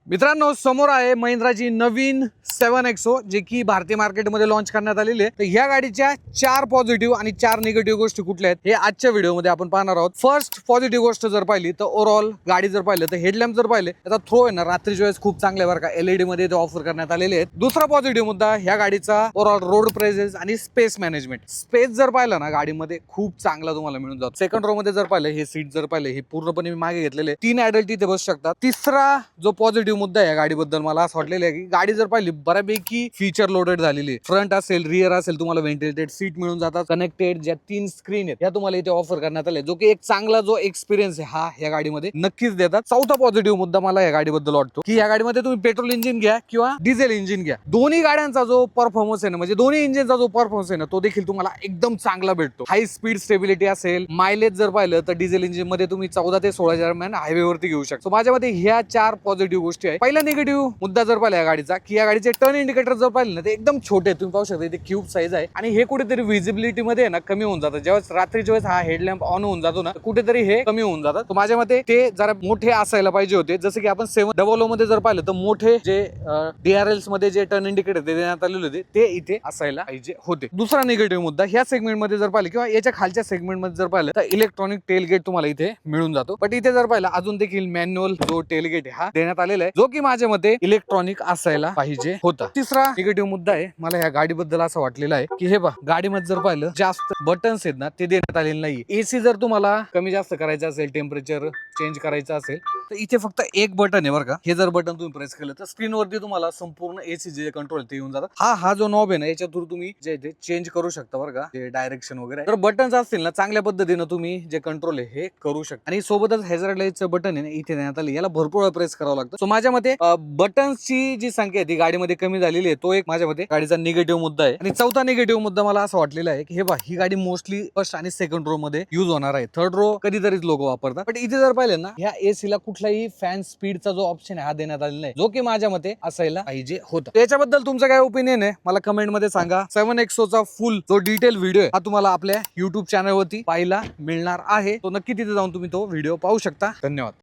मित्रांनो, समोर आहे महिंद्राची नवीन 7XO जे की भारतीय मार्केटमध्ये लॉन्च करण्यात आलेली आहे। तर ह्या गाडीच्या 4 पॉझिटिव्ह आणि 4 निगेटिव्ह गोष्टी कुठल्या आहेत हे आजच्या व्हिडिओमध्ये आपण पाहणार आहोत। फर्स्ट पॉझिटिव्ह गोष्ट जर पाहिली तर ओव्हरऑल गाडी जर पाहिलं तर हेडलॅम्प जर पाहिले त्याचा थ्रो आहे ना रात्रीच्या वेळेस खूप चांगले बरं का, LED मध्ये ते ऑफर करण्यात आलेले आहेत। दुसरा पॉझिटिव्ह मुद्दा ह्या गाडीचा ओव्हरऑल रोड प्रेझेन्स आणि स्पेस मॅनेजमेंट। स्पेस जर पाहिलं ना गाडीमध्ये खूप चांगला तुम्हाला मिळून जातो। सेकंड रो मध्ये जर पाहिलं हे सीट जर पाहिले हे पूर्णपणे मी मागे घेतलेले 3 ऍडल्ट इथे बसू शकतात। तिसरा जो पॉझिटिव्ह मुद्दा आहे या गाडीबद्दल मला असं वाटलेलं आहे की गाडी जर पाहिली बऱ्यापैकी फीचर लोडेड झालेली आहे। फ्रंट असेल रिअर असेल तुम्हाला व्हेंटिलेटेड सीट मिळून जातात। कनेक्टेड ज्या 3 स्क्रीन आहेत या तुम्हाला इथे ऑफर करण्यात आले, जो की एक चांगला जो एक्सपिरियन्स आहे हा या गाडीमध्ये नक्कीच देतात। चौथा पॉझिटिव्ह मुद्दा मला या गाडीबद्दल वाटतो की या गाडीमध्ये तुम्ही पेट्रोल इंजिन घ्या किंवा डिझेल इंजिन घ्या, दोन्ही गाड्यांचा जो परफॉर्मन्स आहे ना, म्हणजे दोन्ही इंजिनचा जो परफॉर्मन्स आहे ना तो देखील तुम्हाला एकदम चांगला भेटतो। हाय स्पीड स्टेबिलिटी असेल, मायलेज जर पाहिलं तर डिझेल इंजिन मध्ये तुम्ही 14 ते 16 दरम्यान हायवे वरती घेऊ शकता। माझ्या मते ह्या 4 पॉझिटिव्ह गोष्टी आहेत। पहिला निगेटिव्ह मुद्दा जर पाहिला या गाडीचा की या गाडीचे टर्न इंडिकेटर जर पाहिले ना ते एकदम छोटे, तुम्ही पाहू शकता इथे क्यूब साईज आहे आणि हे कुठेतरी विजिबिलिटी मध्ये ना कमी होऊन जातं। जेव्हा रात्रीच्या वेळेस हा हेडलॅम्प ऑन होऊन जातो ना कुठेतरी हे कमी होऊन जातात। तर माझ्या मते ते जरा मोठे असायला पाहिजे होते। जसं की आपण 700 मध्ये जर पाहिलं तर मोठे जे DRLs मध्ये जे टर्न इंडिकेटर देण्यात आलेले होते ते इथे असायला पाहिजे होते। दुसरा निगेटिव्ह मुद्दा ह्या सेगमेंट मध्ये जर पाहिलं किंवा याच्या खालच्या सेगमेंट मध्ये जर पाहिलं तर इलेक्ट्रॉनिक टेलगेट तुम्हाला इथे मिळून जातो। पण इथे जर पाहिलं अजून देखील मॅन्युअल जो टेलगेट हा देण्यात आलेला आहे, जो की माझ्या मते इलेक्ट्रॉनिक असायला पाहिजे होता। तिसरा निगेटिव्ह मुद्दा आहे मला या गाडीबद्दल असं वाटलेलं आहे की हे बघा गाडीमध्ये जर पाहिलं जास्त बटन्स आहेत ना ते देण्यात आलेले नाही। एसी जर तुम्हाला कमी जास्त करायचं असेल, टेम्परेचर चेंज करायचं असेल तर इथे फक्त एक बटन आहे बरं का। हे जर बटन तुम्ही प्रेस केलं तर स्क्रीनवरती तुम्हाला संपूर्ण एसी जे कंट्रोल ते येऊन जातात। हा जो नॉब आहे ना याच्या थ्रू तुम्ही जे चेंज करू शकता बरं का, ते डायरेक्शन वगैरे। तर बटन्स असतील ना चांगल्या पद्धतीने तुम्ही जे कंट्रोल आहे हे करू शकता। आणि सोबतच हॅझार्ड लाईटचं बटन आहे ना इथे देण्यात आले, याला भरपूर वेळा प्रेस करावं लागतं। सो माझ्या मते बटन्सची जी संख्या आहे ती गाडीमध्ये कमी झालेली आहे, तो एक माझ्या मते गाडीचा निगेटिव्ह मुद्दा आहे। आणि चौथा निगेटिव्ह मुद्दा मला असं वाटलेला आहे की हे बघा ही गाडी मोस्टली फर्स्ट आणि सेकंड रो मध्ये युज होणार आहे। थर्ड रो कधीतरीच लोक वापरतात। पण इथे जर पाहिलं ना ह्या एसी ला कुठलाही फॅन स्पीडचा जो ऑप्शन आहे हा देण्यात आलेला नाही, जो की माझ्या मते असायला पाहिजे होता। त्याच्याबद्दल तुमचं काय ओपिनियन आहे मला कमेंट मध्ये सांगा। 7XO चा फुल जो डिटेल व्हिडिओ आहे हा तुम्हाला आपल्या युट्यूब चॅनल वरती पाहायला मिळणार आहे, तो नक्की तिथे जाऊन तुम्ही तो व्हिडिओ पाहू शकता। धन्यवाद।